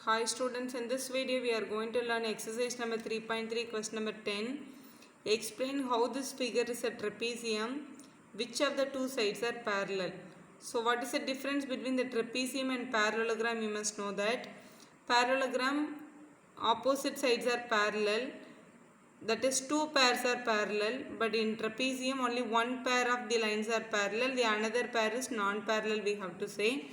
Hi students, in this video we are going to learn exercise number 3.3 question number 10. Explain how this figure is a trapezium, which of the two sides are parallel. So what is the difference between the trapezium and parallelogram? You must know that parallelogram opposite sides are parallel, that is two pairs are parallel, but in trapezium only one pair of the lines are parallel, the another pair is non-parallel. We have to say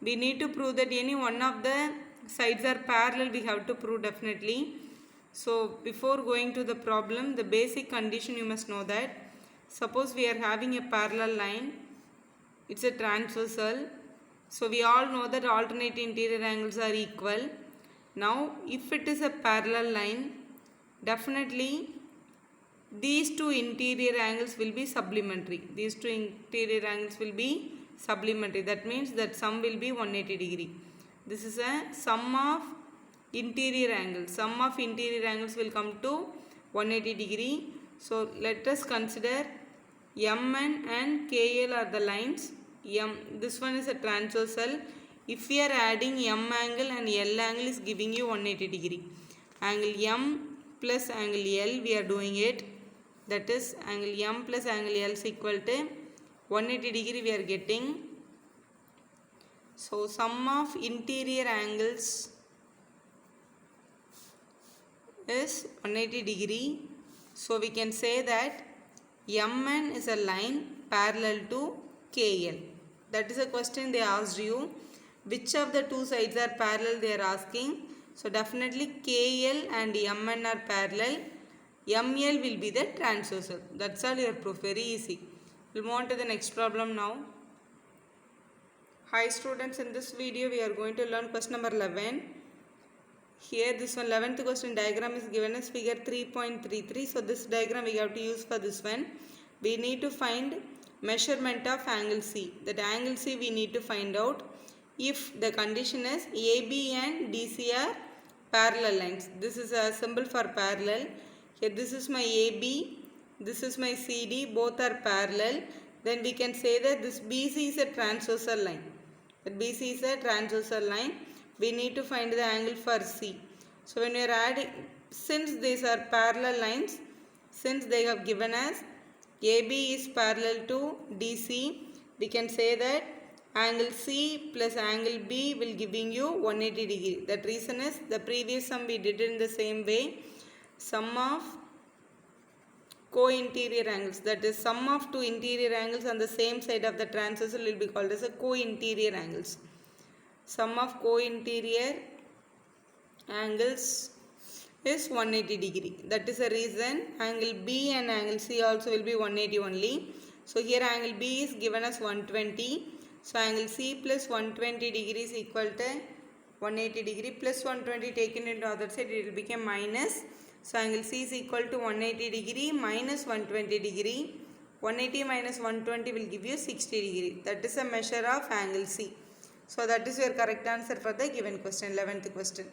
we need to prove that any one of the sides are parallel. We have to prove definitely. So before going to the problem, the basic condition you must know that suppose we are having a parallel line, it's a transversal, so we all know that alternate interior angles are equal. Now if it is a parallel line, definitely these two interior angles will be supplementary. These two interior angles will be supplementary. That means that sum will be 180 degree. This is a sum of interior angles. Sum of interior angles will come to 180 degree. So let us consider MN and KL are the lines. This one is a transversal. If we are adding M angle and L angle is giving you 180 degree. Angle M plus angle L we are doing it. That is angle M plus angle L is equal to 180 degree we are getting. So sum of interior angles is 180 degree. So we can say that MN is a line parallel to KL. That is a question they asked you. Which of the two sides are parallel they are asking. So definitely KL and MN are parallel. ML will be the transversal. That's all your proof. Very easy. We'll move on to the next problem now. Hi students, in this video we are going to learn question number 11. Here this one 11th question diagram is given as figure 3.33. So this diagram we have to use for this one. We need to find measurement of angle C. That angle C we need to find out if the condition is AB and DC are parallel lines. This is a symbol for parallel. Here this is my AB, this is my CD, both are parallel. Then we can say that this BC is a transversal line. That BC is a transversal line. We need to find the angle for C. So when we are adding, since these are parallel lines, since they have given us AB is parallel to DC, we can say that angle C plus angle B will giving you 180 degree. That reason is the previous sum we did it in the same way. Sum of co-interior angles, that is sum of two interior angles on the same side of the transversal will be called as a co-interior angles. Sum of co-interior angles is 180 degree. That is the reason angle B and angle C also will be 180 only. So here angle B is given as 120. So angle C plus 120 degree is equal to 180 degree plus 120 taken into other side, it will become minus. So angle C is equal to 180 degree minus 120 degree. 180 minus 120 will give you 60 degree. That is a measure of angle C. So that is your correct answer for the given question, 11th question.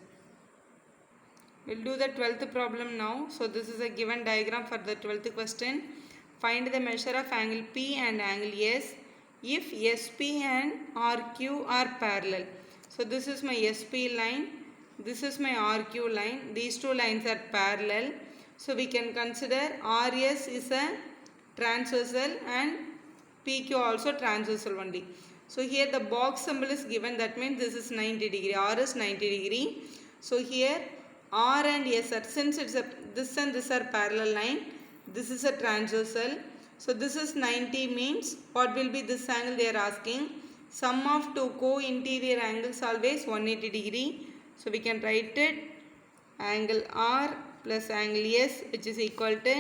We'll do the 12th problem now. So this is a given diagram for the 12th question. Find the measure of angle P and angle S if SP and RQ are parallel. So this is my SP line, this is my RQ line. These two lines are parallel. So we can consider RS is a transversal and PQ also transversal only. So here the box symbol is given, that means this is 90 degree, R is 90 degree. So here R and S are, since it's a this and this are parallel line, this is a transversal. So this is 90 means what will be this angle they are asking. Sum of two co-interior angles always 180 degree. So we can write it angle R plus angle S which is equal to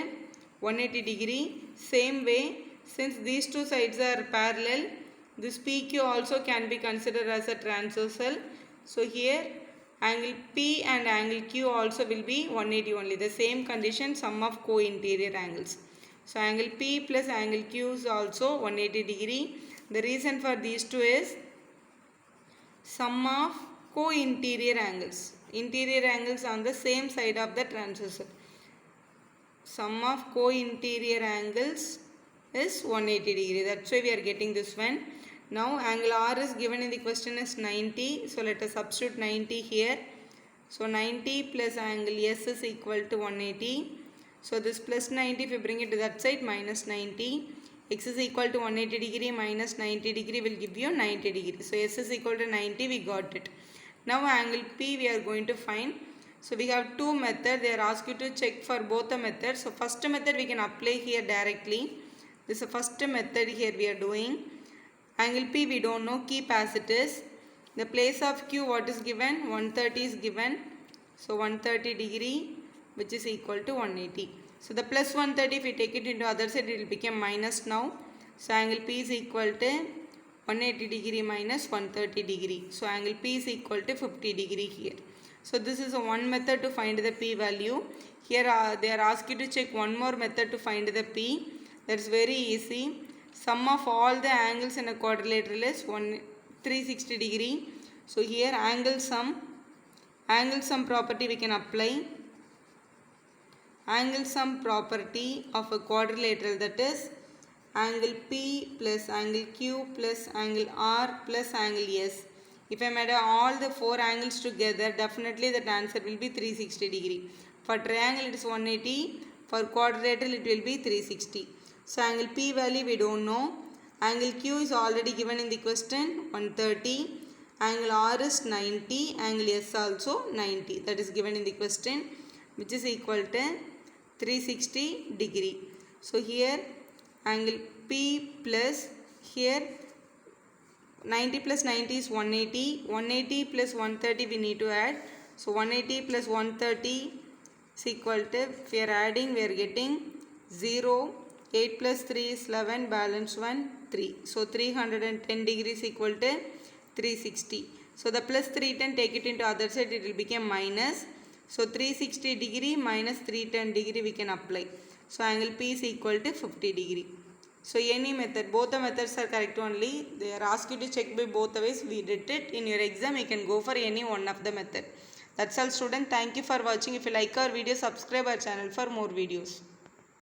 180 degree. Same way, since these two sides are parallel, this PQ also can be considered as a transversal. So here angle P and angle Q also will be 180 only. The same condition, sum of co-interior angles. So angle P plus angle Q is also 180 degree. The reason for these two is sum of co-interior angles. Interior angles on the same side of the transversal. Sum of co-interior angles is 180 degree. That's why we are getting this one. Now angle R is given in the question is 90. So let us substitute 90 here. So 90 plus angle S is equal to 180. So this plus 90, if you bring it to that side, minus 90. X is equal to 180 degree minus 90 degree will give you 90 degree. So S is equal to 90, we got it. Now angle P we are going to find. So we have two methods. They are asked you to check for both the methods. So first method we can apply here directly. This is the first method here we are doing. Angle P we don't know, keep as it is. The place of Q what is given? 130 is given. So 130 degree which is equal to 180. So the plus 130 if we take it into other side it will become minus now. So angle P is equal to 180 degree minus 130 degree. So angle P is equal to 50 degree here. So this is one method to find the P value. Here they are asked you to check one more method to find the P. That's very easy. Sum of all the angles in a quadrilateral is 360 degree. So here angle sum property we can apply. Angle sum property of a quadrilateral, that is angle P plus angle Q plus angle R plus angle S. If I add all the four angles together, definitely that answer will be 360 degree. For triangle it is 180, for quadrilateral it will be 360. So angle P value we don't know. Angle Q is already given in the question, 130. Angle R is 90, angle S also 90. That is given in the question, which is equal to 360 degree. So here angle P plus here 90 plus 90 is 180. 180 plus 130 we need to add. So 180 plus 130 is equal to, if we are adding we are getting 0. 8 plus 3 is 11, balance 1, 3. So 310 degrees equal to 360. So the plus 310 take it into other side, it will become minus. So 360 degree minus 310 degree we can apply. So angle P is equal to 50 degree. So any method, both the methods are correct only. They are asked you to check by both the ways. We did it. In your exam, you can go for any one of the method. That's all student. Thank you for watching. If you like our video, subscribe our channel for more videos.